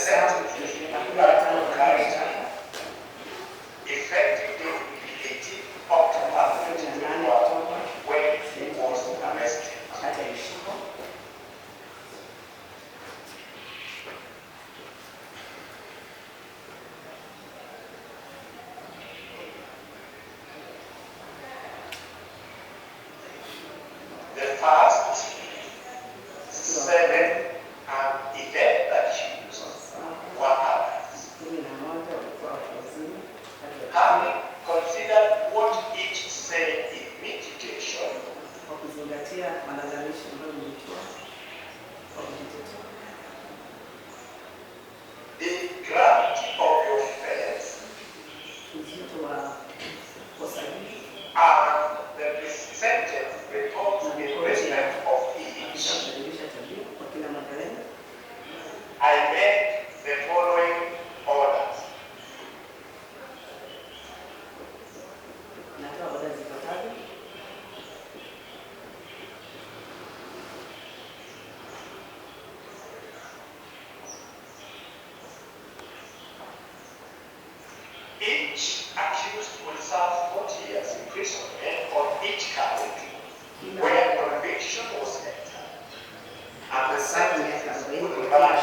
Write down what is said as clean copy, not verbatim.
hesabu na 15 effective date will be 18 October 2021 when he was arrested. The first 7 event accused were others. Having considered what each said in mitigation, the gravity of the offense and the presented reports in respect of each, I make the following orders. Each accused will serve 40 years imprisonment on each count where conviction was entered, and the sentence will run